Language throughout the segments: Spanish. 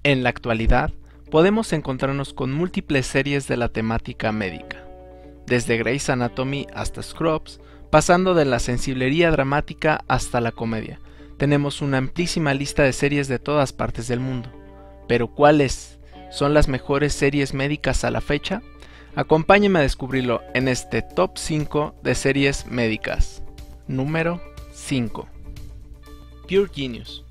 En la actualidad, podemos encontrarnos con múltiples series de la temática médica, desde Grey's Anatomy hasta Scrubs, pasando de la sensiblería dramática hasta la comedia. Tenemos una amplísima lista de series de todas partes del mundo. Pero ¿cuáles son las mejores series médicas a la fecha? Acompáñenme a descubrirlo en este Top 5 de series médicas. Número 5. Pure Genius.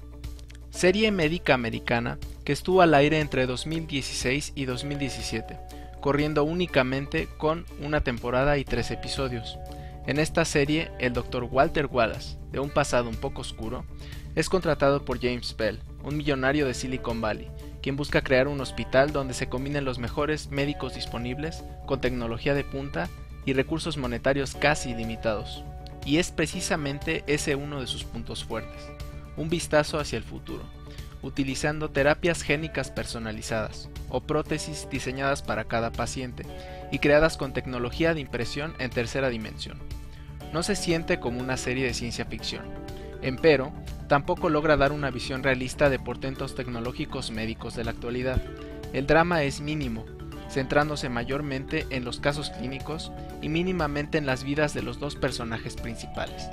Serie médica americana que estuvo al aire entre 2016 y 2017, corriendo únicamente con una temporada y 3 episodios. En esta serie, el Dr. Walter Wallace, de un pasado un poco oscuro, es contratado por James Bell, un millonario de Silicon Valley, quien busca crear un hospital donde se combinen los mejores médicos disponibles, con tecnología de punta y recursos monetarios casi ilimitados. Y es precisamente ese uno de sus puntos fuertes, un vistazo hacia el futuro, utilizando terapias génicas personalizadas o prótesis diseñadas para cada paciente y creadas con tecnología de impresión en tercera dimensión. No se siente como una serie de ciencia ficción, empero tampoco logra dar una visión realista de portentos tecnológicos médicos de la actualidad. El drama es mínimo, centrándose mayormente en los casos clínicos y mínimamente en las vidas de los dos personajes principales.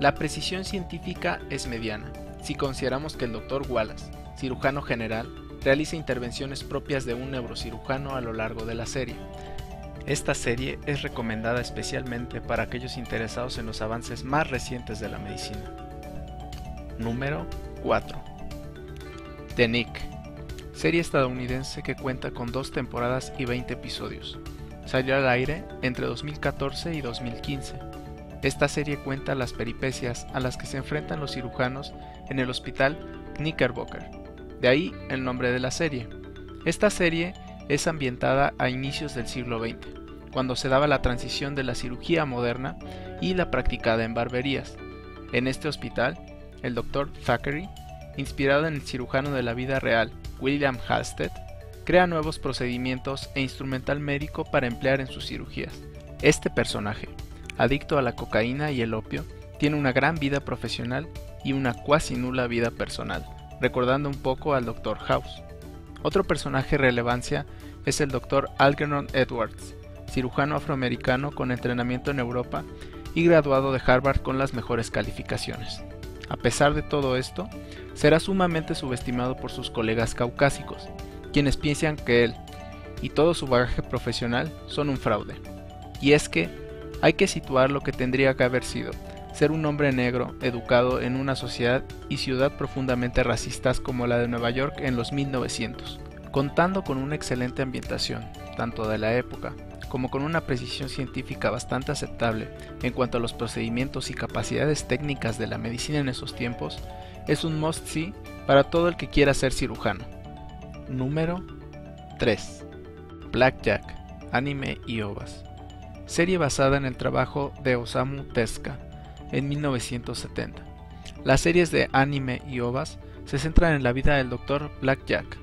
La precisión científica es mediana, si consideramos que el Dr. Wallace, cirujano general, realiza intervenciones propias de un neurocirujano a lo largo de la serie. Esta serie es recomendada especialmente para aquellos interesados en los avances más recientes de la medicina. Número 4. The Nick. Serie estadounidense que cuenta con 2 temporadas y 20 episodios. Salió al aire entre 2014 y 2015. Esta serie cuenta las peripecias a las que se enfrentan los cirujanos en el hospital Knickerbocker. De ahí el nombre de la serie. Esta serie es ambientada a inicios del siglo XX, cuando se daba la transición de la cirugía moderna y la practicada en barberías. En este hospital, el Dr. Thackeray, inspirado en el cirujano de la vida real, William Halsted, crea nuevos procedimientos e instrumental médico para emplear en sus cirugías. Este personaje, adicto a la cocaína y el opio, tiene una gran vida profesional y una cuasi nula vida personal, recordando un poco al Dr. House. Otro personaje de relevancia es el Dr. Algernon Edwards, cirujano afroamericano con entrenamiento en Europa y graduado de Harvard con las mejores calificaciones. A pesar de todo esto, será sumamente subestimado por sus colegas caucásicos, quienes piensan que él y todo su bagaje profesional son un fraude. Y es que hay que situar lo que tendría que haber sido ser un hombre negro educado en una sociedad y ciudad profundamente racistas como la de Nueva York en los 1900, contando con una excelente ambientación, tanto de la época, como con una precisión científica bastante aceptable en cuanto a los procedimientos y capacidades técnicas de la medicina en esos tiempos, es un must-see para todo el que quiera ser cirujano. Número 3. Blackjack, anime y ovas. Serie basada en el trabajo de Osamu Tezuka en 1970. Las series de anime y ovas se centran en la vida del Dr. Blackjack,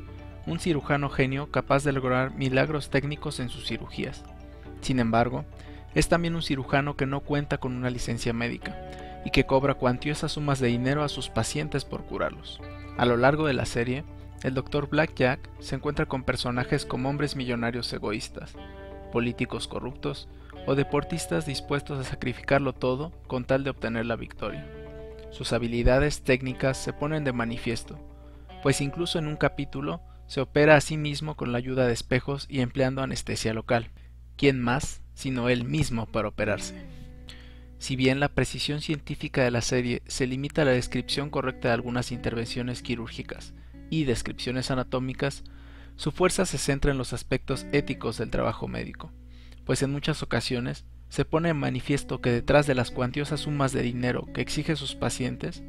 un cirujano genio capaz de lograr milagros técnicos en sus cirugías. Sin embargo, es también un cirujano que no cuenta con una licencia médica y que cobra cuantiosas sumas de dinero a sus pacientes por curarlos. A lo largo de la serie, el Dr. Blackjack se encuentra con personajes como hombres millonarios egoístas, políticos corruptos o deportistas dispuestos a sacrificarlo todo con tal de obtener la victoria. Sus habilidades técnicas se ponen de manifiesto, pues incluso en un capítulo se opera a sí mismo con la ayuda de espejos y empleando anestesia local. ¿Quién más sino él mismo para operarse? Si bien la precisión científica de la serie se limita a la descripción correcta de algunas intervenciones quirúrgicas y descripciones anatómicas, su fuerza se centra en los aspectos éticos del trabajo médico, pues en muchas ocasiones se pone en manifiesto que detrás de las cuantiosas sumas de dinero que exigen sus pacientes,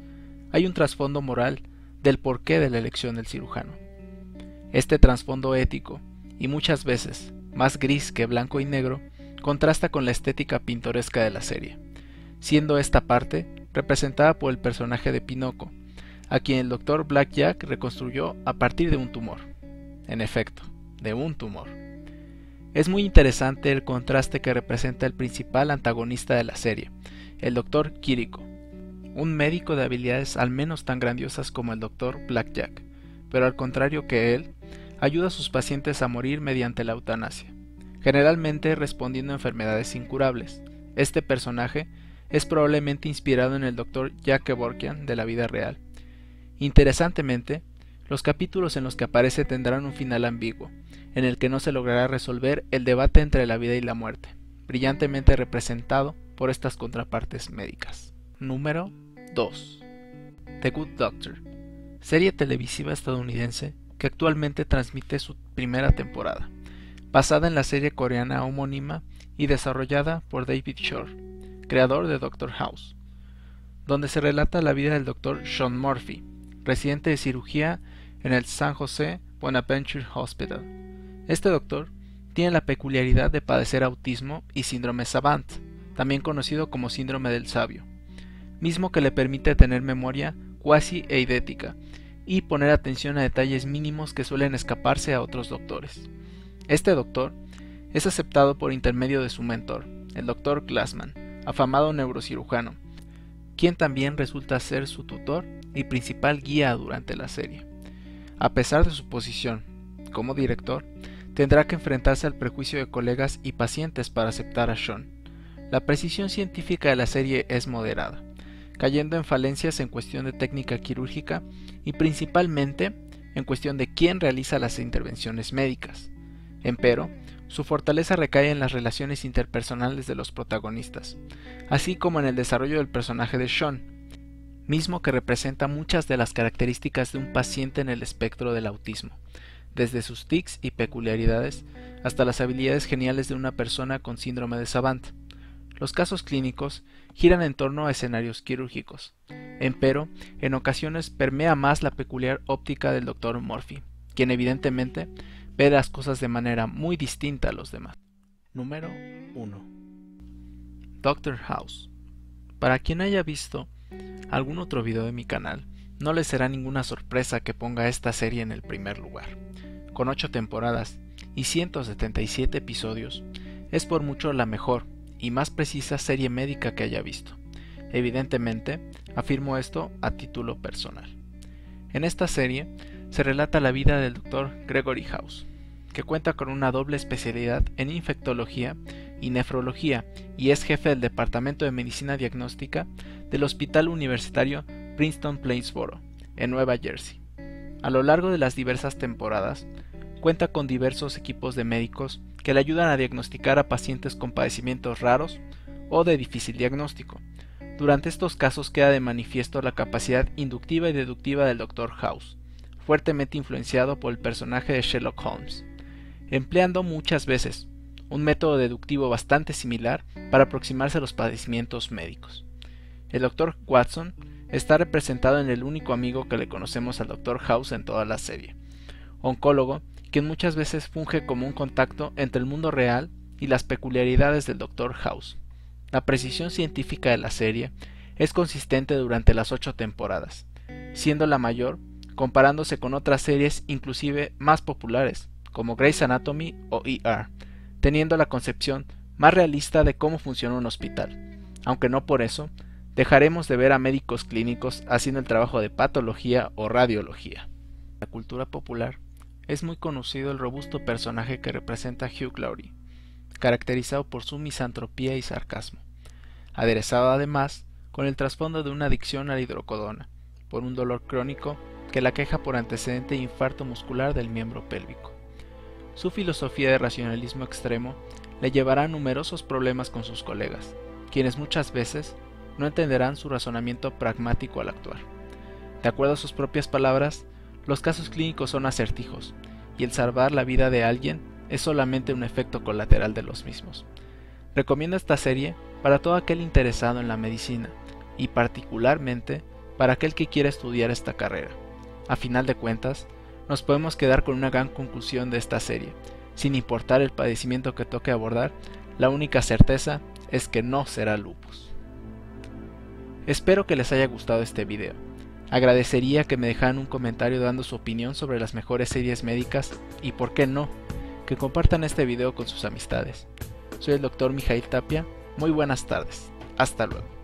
hay un trasfondo moral del porqué de la elección del cirujano. Este trasfondo ético, y muchas veces más gris que blanco y negro, contrasta con la estética pintoresca de la serie, siendo esta parte representada por el personaje de Pinocchio, a quien el Dr. Blackjack reconstruyó a partir de un tumor. En efecto, de un tumor. Es muy interesante el contraste que representa el principal antagonista de la serie, el Dr. Kiriko, un médico de habilidades al menos tan grandiosas como el Dr. Blackjack, pero al contrario que él, ayuda a sus pacientes a morir mediante la eutanasia, generalmente respondiendo a enfermedades incurables. Este personaje es probablemente inspirado en el Dr. Jack Kevorkian de la vida real. Interesantemente, los capítulos en los que aparece tendrán un final ambiguo, en el que no se logrará resolver el debate entre la vida y la muerte, brillantemente representado por estas contrapartes médicas. Número 2. The Good Doctor, serie televisiva estadounidense que actualmente transmite su primera temporada, basada en la serie coreana homónima y desarrollada por David Shore, creador de Doctor House, donde se relata la vida del Dr. Sean Murphy, residente de cirugía en el San Jose Bonaventure Hospital. Este doctor tiene la peculiaridad de padecer autismo y síndrome Savant, también conocido como síndrome del sabio, mismo que le permite tener memoria cuasi eidética y poner atención a detalles mínimos que suelen escaparse a otros doctores. Este doctor es aceptado por intermedio de su mentor, el Dr. Glassman, afamado neurocirujano, quien también resulta ser su tutor y principal guía durante la serie. A pesar de su posición como director, tendrá que enfrentarse al prejuicio de colegas y pacientes para aceptar a Sean. La precisión científica de la serie es moderada, cayendo en falencias en cuestión de técnica quirúrgica y principalmente en cuestión de quién realiza las intervenciones médicas. Empero, su fortaleza recae en las relaciones interpersonales de los protagonistas, así como en el desarrollo del personaje de Sean, mismo que representa muchas de las características de un paciente en el espectro del autismo, desde sus tics y peculiaridades hasta las habilidades geniales de una persona con síndrome de Savant. Los casos clínicos giran en torno a escenarios quirúrgicos, empero en ocasiones permea más la peculiar óptica del Dr. Murphy, quien evidentemente ve las cosas de manera muy distinta a los demás. Número 1. Doctor House. Para quien haya visto algún otro video de mi canal, no le será ninguna sorpresa que ponga esta serie en el primer lugar. Con 8 temporadas y 177 episodios, es por mucho la mejor y más precisa serie médica que haya visto. Evidentemente, afirmo esto a título personal. En esta serie se relata la vida del Dr. Gregory House, que cuenta con una doble especialidad en infectología y nefrología y es jefe del Departamento de Medicina Diagnóstica del Hospital Universitario Princeton Plainsboro, en Nueva Jersey. A lo largo de las diversas temporadas, cuenta con diversos equipos de médicos que le ayudan a diagnosticar a pacientes con padecimientos raros o de difícil diagnóstico. Durante estos casos queda de manifiesto la capacidad inductiva y deductiva del Dr. House, fuertemente influenciado por el personaje de Sherlock Holmes, empleando muchas veces un método deductivo bastante similar para aproximarse a los padecimientos médicos. El Dr. Watson está representado en el único amigo que le conocemos al Dr. House en toda la serie, oncólogo, quien muchas veces funge como un contacto entre el mundo real y las peculiaridades del Dr. House. La precisión científica de la serie es consistente durante las 8 temporadas, siendo la mayor comparándose con otras series inclusive más populares, como Grey's Anatomy o ER, teniendo la concepción más realista de cómo funciona un hospital, aunque no por eso dejaremos de ver a médicos clínicos haciendo el trabajo de patología o radiología. En la cultura popular es muy conocido el robusto personaje que representa Hugh Laurie, caracterizado por su misantropía y sarcasmo, aderezado además con el trasfondo de una adicción a la hidrocodona, por un dolor crónico que la aqueja por antecedente de infarto muscular del miembro pélvico. Su filosofía de racionalismo extremo le llevará a numerosos problemas con sus colegas, quienes muchas veces no entenderán su razonamiento pragmático al actuar. De acuerdo a sus propias palabras, los casos clínicos son acertijos, y el salvar la vida de alguien es solamente un efecto colateral de los mismos. Recomiendo esta serie para todo aquel interesado en la medicina, y particularmente para aquel que quiera estudiar esta carrera. A final de cuentas, nos podemos quedar con una gran conclusión de esta serie. Sin importar el padecimiento que toque abordar, la única certeza es que no será lupus. Espero que les haya gustado este video. Agradecería que me dejaran un comentario dando su opinión sobre las mejores series médicas y, por qué no, que compartan este video con sus amistades. Soy el Dr. Mijail Tapia. Muy buenas tardes. Hasta luego.